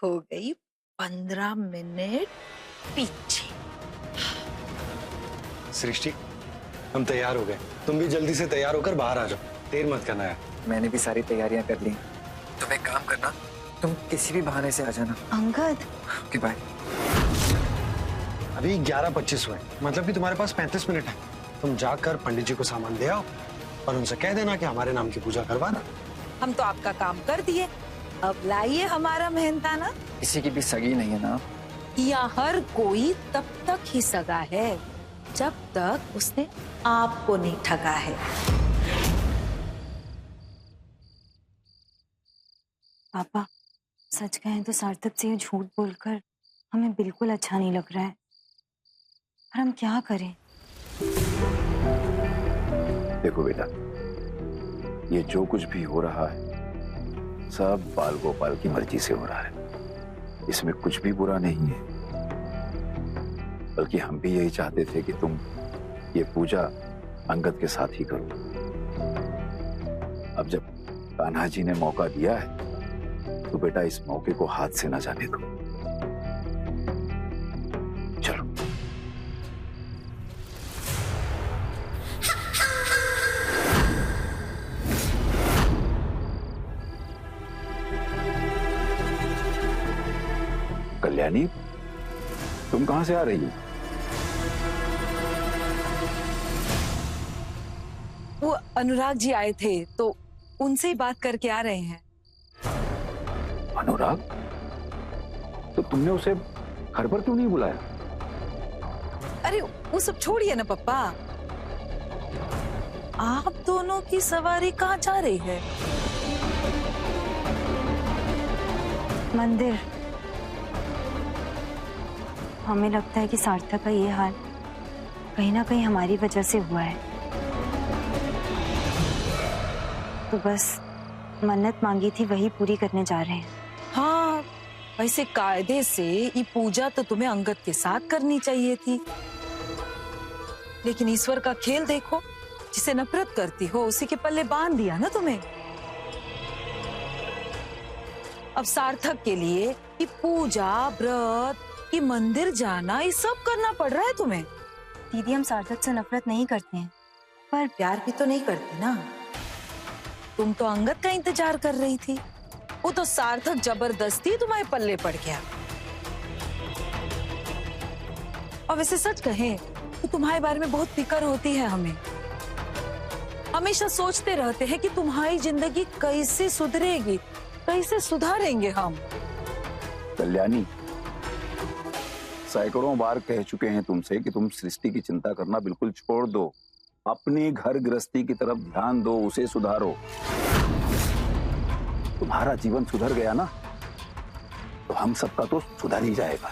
हो गई 15 मिनट पीछे। सृष्टि, हम तैयार हो गए। तुम भी जल्दी से तैयार होकर बाहर आ जाओ, देर मत करना यार। मैंने भी सारी तैयारियां कर ली। तुम एक काम करना, तुम किसी भी बहाने से आ जाना। Angad, okay bye. अभी 11:25 हुए, मतलब कि तुम्हारे पास 35 मिनट है। तुम जाकर पंडित जी को सामान दे आओ और उनसे कह देना कि हमारे नाम की पूजा करवाना। हम तो आपका काम कर दिए, अब लाइए हमारा मेहनताना। किसी की भी सगी नहीं है ना। या हर कोई तब तक ही सगा है जब तक उसने आपको नहीं ठगा है। पापा, सच कहें तो सार्थक से ये झूठ बोलकर हमें बिल्कुल अच्छा नहीं लग रहा है, पर हम क्या करें? देखो बेटा, ये जो कुछ भी हो रहा है सब बाल गोपाल की मर्जी से हो रहा है। इसमें कुछ भी बुरा नहीं है, बल्कि हम भी यही चाहते थे कि तुम ये पूजा अंगद के साथ ही करो। अब जब कान्हा जी ने मौका दिया है तो बेटा इस मौके को हाथ से न जाने दो। चलो। कल्याणी, तुम कहां से आ रही हो? वो अनुराग जी आए थे तो उनसे ही बात करके आ रहे हैं। अनुराग? तो तुमने उसे घर पर क्यों नहीं बुलाया? अरे वो सब छोड़िए ना पप्पा, आप दोनों की सवारी कहाँ जा रही है? मंदिर। हमें लगता है कि सार्थक का ये हाल कहीं ना कहीं हमारी वजह से हुआ है, तो बस मन्नत मांगी थी वही पूरी करने जा रहे हैं। हाँ, वैसे कायदे से ये पूजा तो तुम्हें अंगद के साथ करनी चाहिए थी, लेकिन ईश्वर का खेल देखो, जिसे नफरत करती हो उसी के पल्ले बांध दिया ना तुम्हें। अब सार्थक के लिए ये पूजा, व्रत, ये मंदिर जाना, ये सब करना पड़ रहा है तुम्हें। दीदी, हम सार्थक से नफरत नहीं करते हैं, पर प्यार भी तो नहीं करती ना। तुम तो अंगद का इंतजार कर रही थी, वो तो सार्थक जबरदस्ती तुम्हारे पल्ले पड़ गया। और वैसे सच कहें तो तुम्हारे बारे में बहुत फिक्र होती है हमें। हमेशा सोचते रहते हैं कि तुम्हारी जिंदगी कैसे सुधरेगी, कैसे सुधारेंगे हम। कल्याणी, सैकड़ों बार कह चुके हैं तुमसे कि तुम सृष्टि की चिंता करना बिल्कुल छोड़ दो, अपनी घर गृहस्थी की तरफ ध्यान दो, उसे सुधारो। तुम्हारा जीवन सुधर गया ना तो हम सबका तो सुधर ही जाएगा।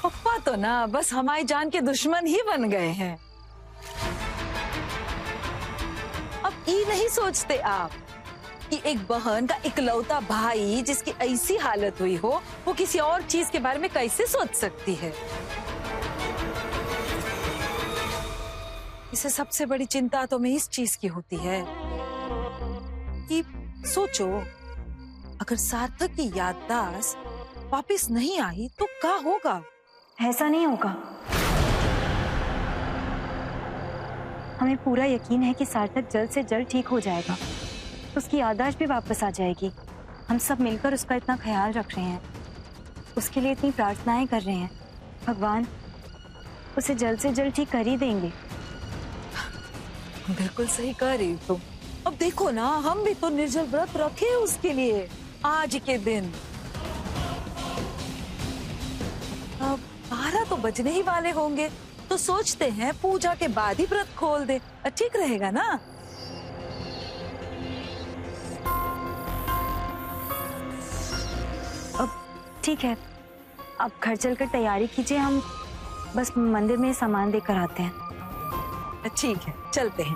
पप्पा तो ना बस हमारी जान के दुश्मन ही बन गए हैं। अब ये नहीं सोचते आप कि एक बहन का इकलौता भाई जिसकी ऐसी हालत हुई हो, वो किसी और चीज के बारे में कैसे सोच सकती है? इसे सबसे बड़ी चिंता तो मैं इस चीज की होती है कि सोचो, अगर सार्थक की याददाश्त वापस नहीं आई तो क्या होगा? ऐसा नहीं होगा। हमें पूरा यकीन है कि सार्थक जल्द से जल्द ठीक हो जाएगा, उसकी याददाश्त भी वापस आ जाएगी। हम सब मिलकर उसका इतना ख्याल रख रहे हैं, उसके लिए इतनी प्रार्थनाएं कर रहे हैं। भगवान उसे जल्द से जल्द ठीक कर ही देंगे। बिल्कुल सही कह रही हो तुम। अब देखो ना, हम भी तो निर्जल व्रत रखे उसके लिए आज के दिन। अब 12 तो बजने ही वाले होंगे, तो सोचते हैं पूजा के बाद ही व्रत खोल दे, ठीक रहेगा ना? अब ठीक है, आप घर चलकर तैयारी कीजिए, हम बस मंदिर में सामान देकर आते हैं। ठीक है, चलते हैं।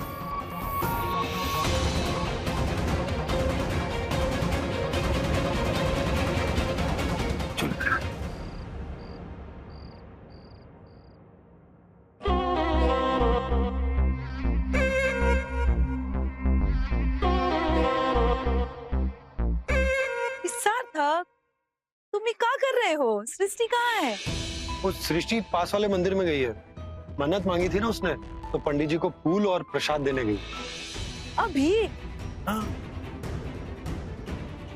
सार्थक, तुम्ही का रहे हो? सृष्टि कहाँ है? वो सृष्टि पास वाले मंदिर में गई है। मन्नत मांगी थी ना उसने, तो पंडित जी को फूल और प्रसाद देने गई। अभी? हाँ।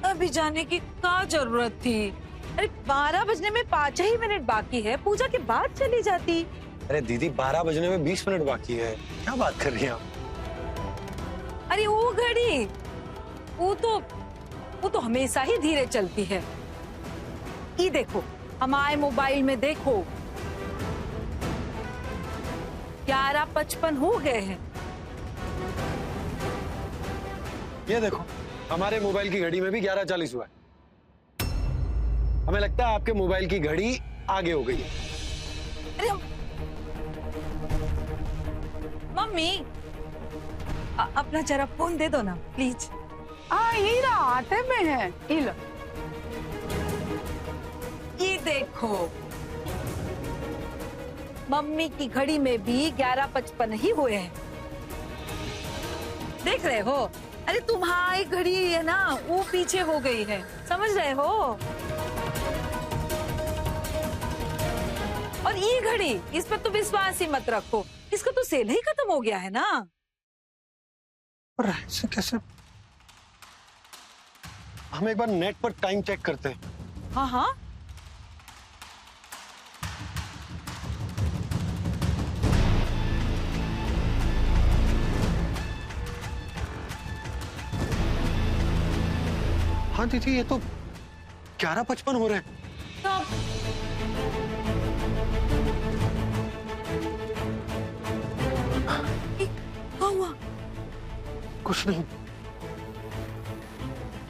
अभी जाने की क्या जरूरत थी? अरे 12 बजने में 5 ही मिनट बाकी है, पूजा के बाद चली जाती। अरे दीदी 12 बजने में 20 मिनट बाकी है, क्या बात कर रही हैं आप? अरे वो घड़ी, वो तो हमेशा ही धीरे चलती है। ये देखो, हमारे मोबाइल में देखो 11:55 हो गए हैं। ये देखो, हमारे मोबाइल की घड़ी में भी 11:40 हुआ है। हमें लगता है आपके मोबाइल की घड़ी आगे हो गई है। अरे मम्मी, अपना जरा फोन दे दो ना प्लीज। हीरा आटे में है। ये देखो, मम्मी की घड़ी में भी 11:55 ही हुए हैं। देख रहे हो? अरे तुम्हारी घड़ी है ना, वो पीछे हो गई है, समझ रहे हो? और ये घड़ी, इस पर तो विश्वास ही मत रखो, इसका तो सेल ही खत्म हो गया है ना। पर ऐसे कैसे? हम एक बार नेट पर टाइम चेक करते हैं। हाँ हाँ, हाँ दीदी, ये तो 11:55 हो रहे हैं। तो क्या हुआ? कुछ नहीं,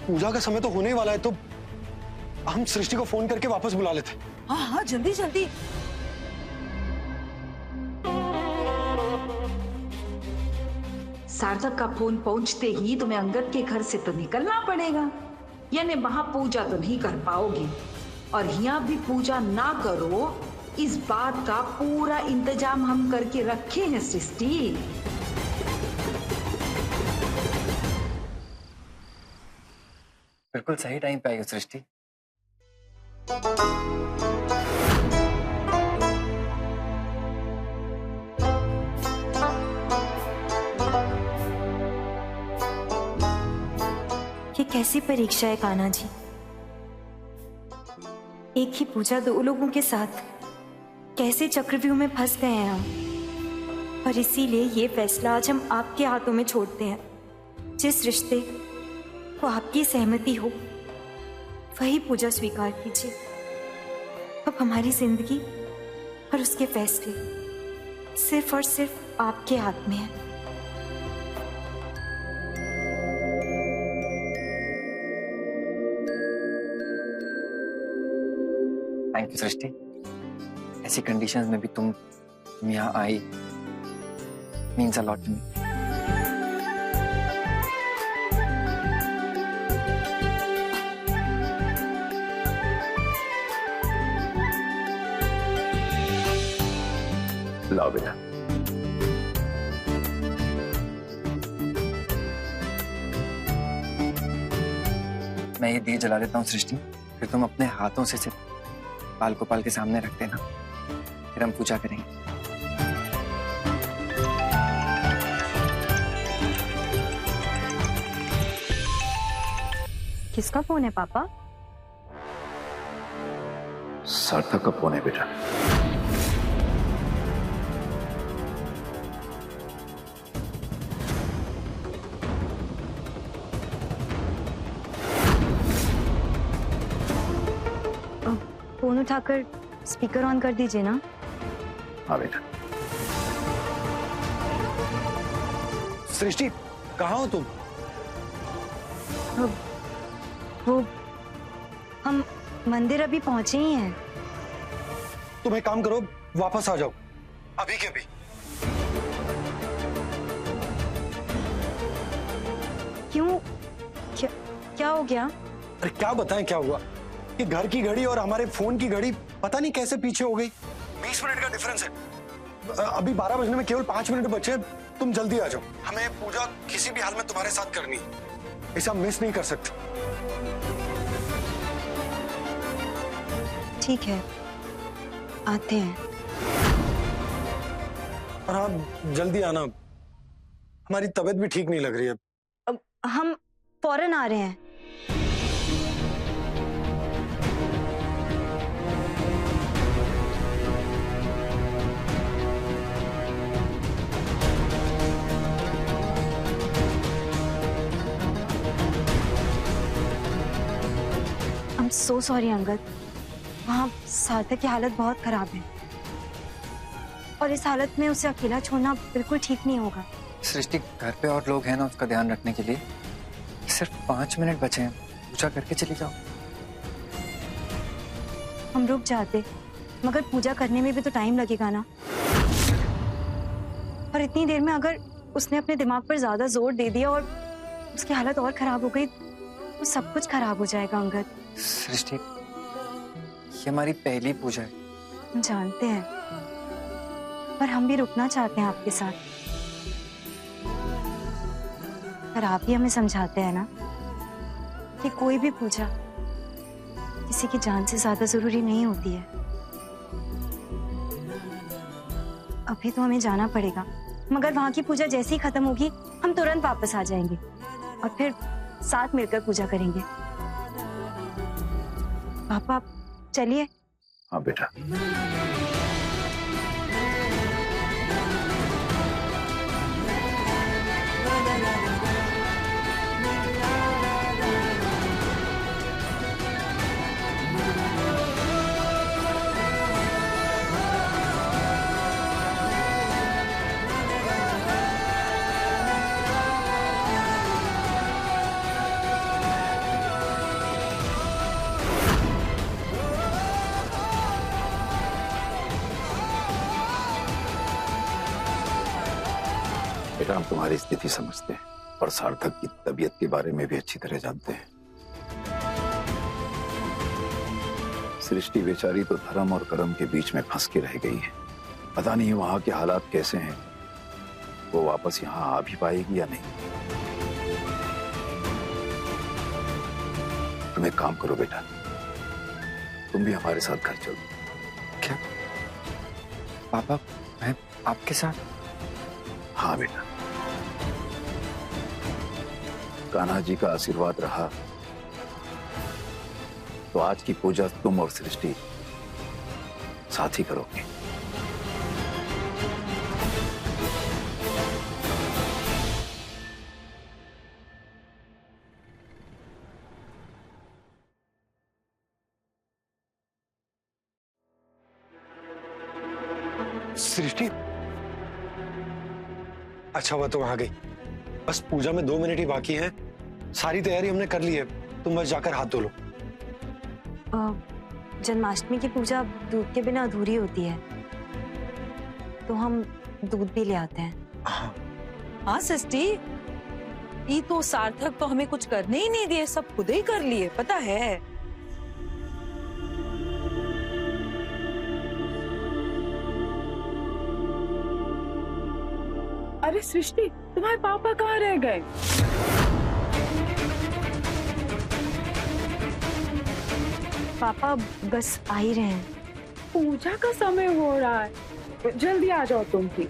पूजा का समय तो होने ही वाला है, तो हम सृष्टि को फोन करके वापस बुला लेते। हाँ हाँ, जल्दी जल्दी। सार्थक का फोन पहुंचते ही तुम्हें अंगद के घर से तो निकलना पड़ेगा, यानी वहां पूजा तो नहीं कर पाओगे, और यहाँ भी पूजा ना करो, इस बात का पूरा इंतजाम हम करके रखे हैं सृष्टि। बिल्कुल सही टाइम पे आई हो सृष्टि। ये कैसी परीक्षा है कान्हा जी? एक ही पूजा दो लोगों के साथ, कैसे चक्रव्यूह में फंस गए हैं हम। और इसीलिए ये फैसला आज हम आपके हाथों में छोड़ते हैं। जिस रिश्ते को आपकी सहमति हो, वही पूजा स्वीकार कीजिए। अब हमारी जिंदगी और उसके फैसले सिर्फ और सिर्फ आपके हाथ में है। थैंक यू सृष्टि, ऐसी कंडीशंस में भी तुम यहाँ आई, means a lot to me. लाओ बेटा। मैं ये दिए जला देता हूँ सृष्टि, फिर तुम अपने हाथों से सिर्फ बाल गोपाल के सामने रख देना, फिर हम पूजा करेंगे। किसका फोन है पापा? सार्थक का फोन है बेटा। फोन उठाकर स्पीकर ऑन कर दीजिए ना। हाँ बेटा। सृष्टि, कहाँ हो तुम? वो हम मंदिर अभी पहुंचे ही हैं। तुम एक काम करो, वापस आ जाओ अभी के अभी। क्यों? क्या हो गया? अरे क्या बताएं क्या हुआ? कि घर की घड़ी और हमारे फोन की घड़ी पता नहीं कैसे पीछे हो गई। 20 मिनट का डिफरेंस है। अभी 12 बजने में केवल 5 मिनट बचे। तुम जल्दी आ जाओ, हमें पूजा किसी भी हाल में तुम्हारे साथ करनी है, इसे हम मिस नहीं कर सकते। ठीक है, आते हैं। और आप जल्दी आना, हमारी तबीयत भी ठीक नहीं लग रही है। हम फौरन आ रहे हैं। I'm so sorry अंगद, वहाँ सार्थक की हालत बहुत खराब है और इस हालत में उसे अकेला छोड़ना बिल्कुल ठीक नहीं होगा। सृष्टि, घर पे और लोग हैं ना उसका ध्यान रखने के लिए। सिर्फ 5 मिनट बचे हैं, पूजा करके चली जाओ। हम रुक जाते, मगर पूजा करने में भी तो टाइम लगेगा ना। और इतनी देर में अगर उसने अपने दिमाग पर ज्यादा जोर दे दिया और उसकी हालत और खराब हो गई तो सब कुछ खराब हो जाएगा अंगद। सृष्टि, ये हमारी पहली पूजा है। हम जानते हैं, पर हम भी रुकना चाहते हैं आपके साथ। पर आप ही हमें समझाते हैं ना कि कोई भी पूजा किसी की जान से ज्यादा जरूरी नहीं होती है। अभी तो हमें जाना पड़ेगा, मगर वहां की पूजा जैसे ही खत्म होगी हम तुरंत वापस आ जाएंगे और फिर साथ मिलकर पूजा करेंगे। पापा चलिए। हाँ बेटा। बेटा, हम तुम्हारी स्थिति समझते हैं और सार्थक की तबीयत के बारे में भी अच्छी तरह जानते हैं। सृष्टि बेचारी तो धर्म और कर्म के बीच में फंस के रह गई है। पता नहीं वहां के हालात कैसे हैं, वो वापस यहाँ आ भी पाएगी या नहीं। तुम एक काम करो बेटा, तुम भी हमारे साथ घर चलो। क्या पापा, मैं आपके साथ? हाँ बेटा, कान्हा जी का आशीर्वाद रहा तो आज की पूजा तुम और सृष्टि साथ ही करोगे। सृष्टि, अच्छा हुआ तुम आ गई। बस पूजा में 2 मिनट ही बाकी हैं। सारी तैयारी हमने कर ली है, तुम बस जाकर हाथ धो लो। जन्माष्टमी की पूजा दूध के बिना अधूरी होती है, तो हम दूध भी ले आते हैं। हाँ सृष्टि, ये तो सार्थक तो हमें कुछ करने ही नहीं दिए, सब खुद ही कर लिए, पता है। अरे सृष्टि, तुम्हारे पापा कहाँ रह गए? पापा बस आ ही रहे हैं। पूजा का समय हो रहा है, जल्दी आ जाओ तुम भी।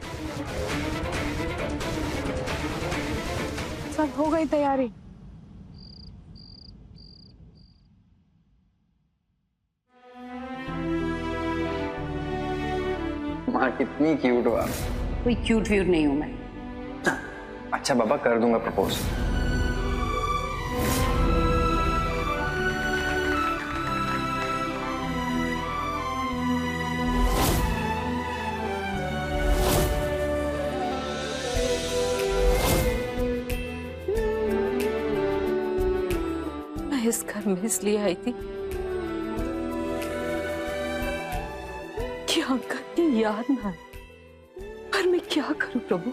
सब हो गई तैयारी? माँ कितनी क्यूट हो आप। कोई क्यूट व्यूट नहीं हूं मैं। अच्छा बाबा, कर दूंगा प्रपोज। मैं इस घर में इसलिए आई थी कि अंकल की याद ना आए, पर मैं क्या करूं प्रभु।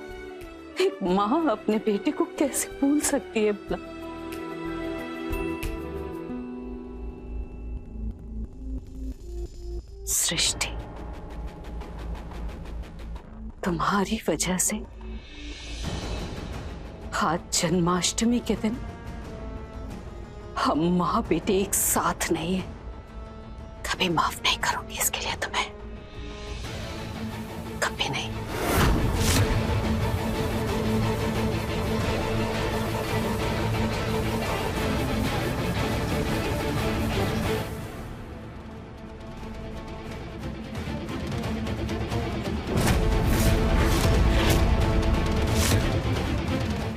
एक माँ अपने बेटे को कैसे भूल सकती है भला। सृष्टि, तुम्हारी वजह से आज जन्माष्टमी के दिन हम माँ बेटे एक साथ नहीं है। कभी माफ नहीं करूंगी इसके लिए तुम्हें, कभी नहीं।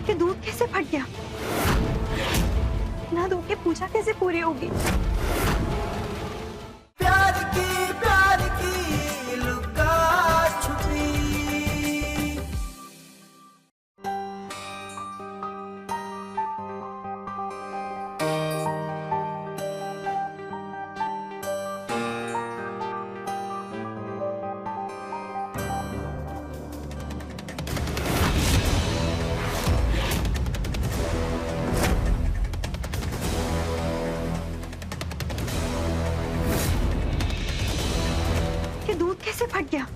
कि दूध कैसे फट गया? ना दूध की पूजा कैसे पूरी होगी? प्यार की लुका छुपी। कि दूध कैसे फट गया?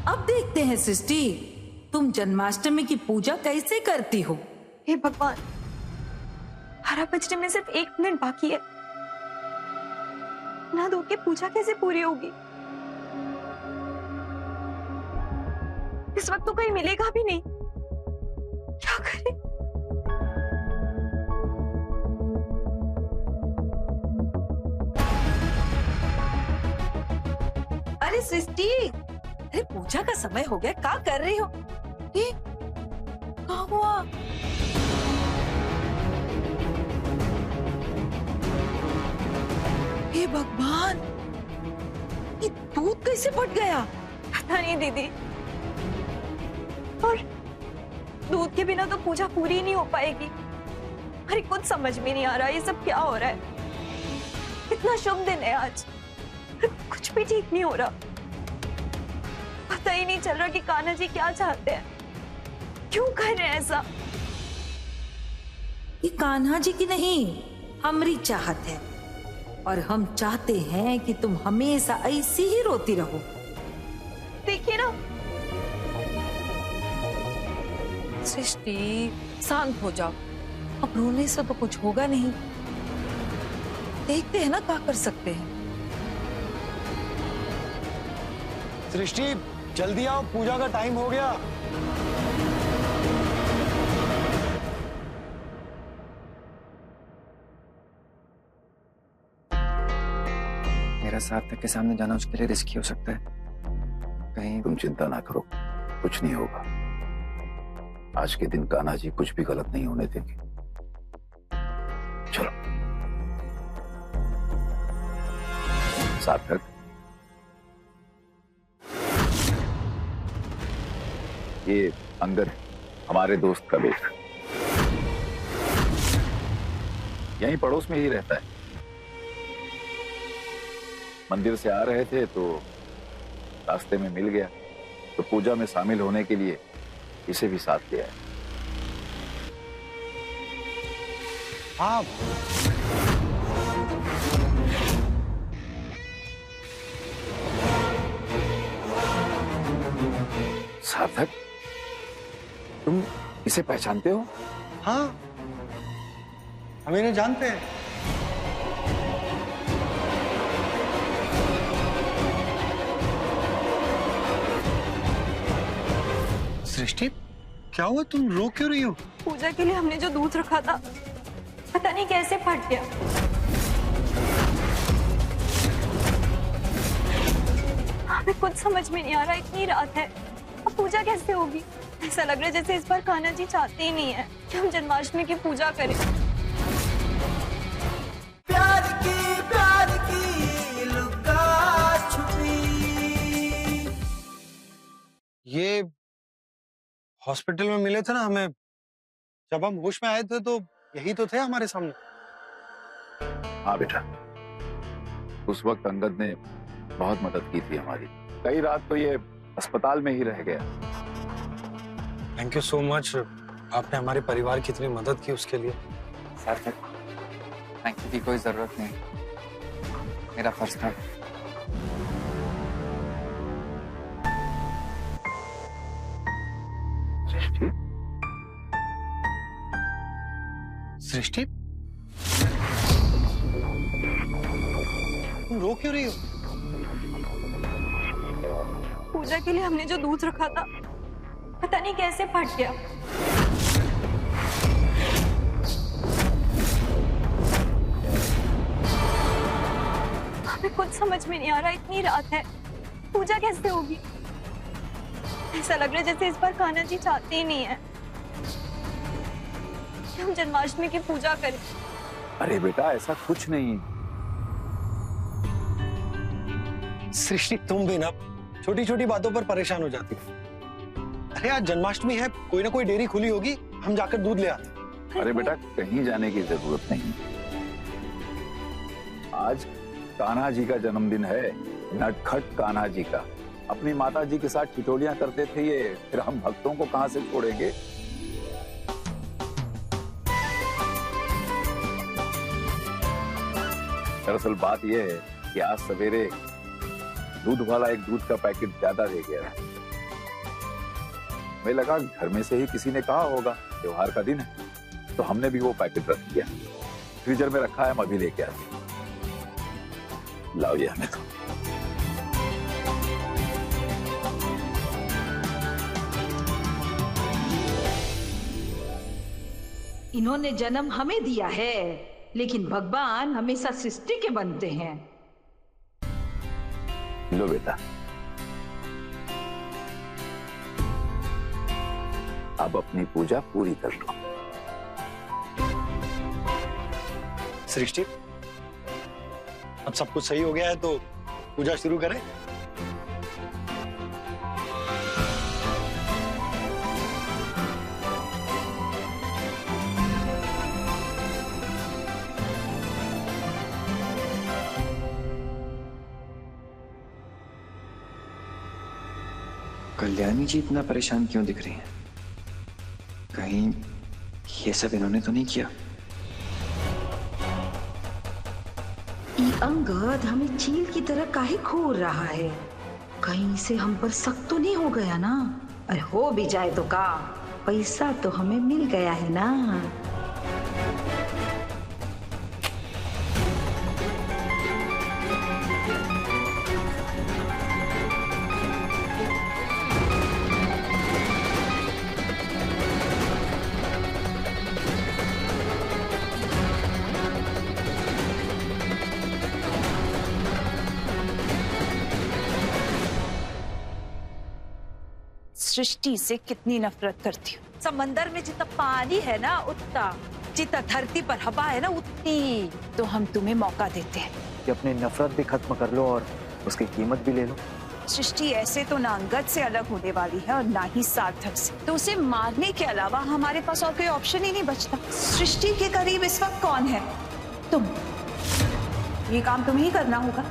अब देखते हैं सृष्टि, तुम जन्माष्टमी की पूजा कैसे करती हो। हे भगवान, 12 बजने में सिर्फ 1 मिनट बाकी है। ना दूध की पूजा कैसे पूरी होगी? इस वक्त तो कहीं मिलेगा भी नहीं। क्या करें? अरे सृष्टि, अरे पूजा का समय हो गया, क्या कर रही हो? ये क्या हुआ? हे भगवान, ये दूध कैसे फट गया? पता नहीं दीदी, और दूध के बिना तो पूजा पूरी ही नहीं हो पाएगी। अरे कुछ समझ में नहीं आ रहा ये सब क्या हो रहा है। इतना शुभ दिन है आज, कुछ भी ठीक नहीं हो रहा। पता ही नहीं चल रहा कि कान्हा जी क्या चाहते हैं, क्यों कर रहे हैं ऐसा। ये कान्हा जी की नहीं, हमारी चाहत है, और हम चाहते हैं कि तुम हमेशा ऐसी ही रोती रहो। देखिए ना। सृष्टि, शांत हो जाओ, अब रोने से तो कुछ होगा नहीं। देखते हैं ना क्या कर सकते हैं। सृष्टि, जल्दी आओ, पूजा का टाइम हो गया। मेरा सार्थक के सामने जाना उसके लिए रिस्की हो सकता है। कहीं तुम चिंता ना करो, कुछ नहीं होगा। आज के दिन कान्हा जी कुछ भी गलत नहीं होने देंगे। चलो सार्थक, ये अंगद हमारे दोस्त का बेटा, यहीं पड़ोस में ही रहता है। मंदिर से आ रहे थे तो रास्ते में मिल गया, तो पूजा में शामिल होने के लिए इसे भी साथ लिया है। हाँ, सार्थक, तुम इसे पहचानते हो? हाँ, हम इन्हें जानते हैं। सृष्टि, क्या हुआ? तुम रो क्यों रही हो? पूजा के लिए हमने जो दूध रखा था, पता नहीं कैसे फट गया। हमें कुछ समझ में नहीं आ रहा, इतनी रात है, अब पूजा कैसे होगी? ऐसा लग रहा है जैसे इस बार कान्हा जी चाहते ही नहीं है कि हम जन्माष्टमी की पूजा करें। प्यार की लुका छुपी। ये हॉस्पिटल में मिले थे ना हमें, जब हम होश में आए थे तो यही तो थे हमारे सामने। हाँ बेटा, उस वक्त अंगद ने बहुत मदद की थी हमारी। कई रात तो ये अस्पताल में ही रह गया। थैंक यू सो मच, आपने हमारे परिवार की इतनी मदद की उसके लिए। सार्थक, थैंक यू की कोई जरूरत नहीं, मेरा फर्ज था। सृष्टि, सृष्टि, तुम रो क्यों रही हो? पूजा के लिए हमने जो दूध रखा था पता नहीं कैसे फट गया। हमें कुछ समझ में नहीं आ रहा, इतनी रात है, पूजा कैसे होगी? ऐसा लग रहा है जैसे इस बार कान्हा जी चाहते ही नहीं है कि हम जन्माष्टमी की पूजा करें। अरे बेटा ऐसा कुछ नहीं। सृष्टि, तुम भी ना छोटी छोटी बातों पर परेशान हो जाती हो। अरे आज जन्माष्टमी है, कोई ना कोई डेयरी खुली होगी, हम जाकर दूध ले आते। अरे बेटा कहीं जाने की जरूरत नहीं। आज कान्हा जी का जन्मदिन है, नटखट कान्हा जी का। अपनी माता जी के साथ ठिठोलियां करते थे ये, फिर हम भक्तों को कहां से छोड़ेंगे? दरअसल बात यह है कि आज सवेरे दूध वाला एक दूध का पैकेट ज्यादा दे गया। हमें लगा घर में से ही किसी ने कहा होगा, त्योहार का दिन है, तो हमने भी वो पैकेट रख दिया। फ्रीजर में रखा है, हम अभी लेके आते। लाओ ये हमें तो। इन्होंने जन्म हमें दिया है, लेकिन भगवान हमेशा सृष्टि के बनते हैं। लो बेटा, अब अपनी पूजा पूरी कर लो। सृष्टि, अब सब कुछ सही हो गया है तो पूजा शुरू करें। कल्याणी जी इतना परेशान क्यों दिख रही हैं? कहीं ये सब इन्होंने तो नहीं किया? ये अंगद हमें चील की तरह काहे घूर रहा है? कहीं से हम पर शक तो नहीं हो गया ना? अरे हो भी जाए तो का, पैसा तो हमें मिल गया है ना। सृष्टि से कितनी नफरत करती हूँ। समंदर में जितना पानी है ना उतना, जितना धरती पर हवा है ना उतनी। तो हम तुम्हें मौका देते हैं कि अपनी नफरत भी खत्म कर लो और उसकी कीमत भी ले लो। सृष्टि ऐसे तो ना अंगद से अलग होने वाली है और ना ही सार्थक से, तो उसे मारने के अलावा हमारे पास और कोई ऑप्शन ही नहीं बचता। सृष्टि के करीब इस वक्त कौन है? तुम। ये काम तुम्हें ही करना होगा।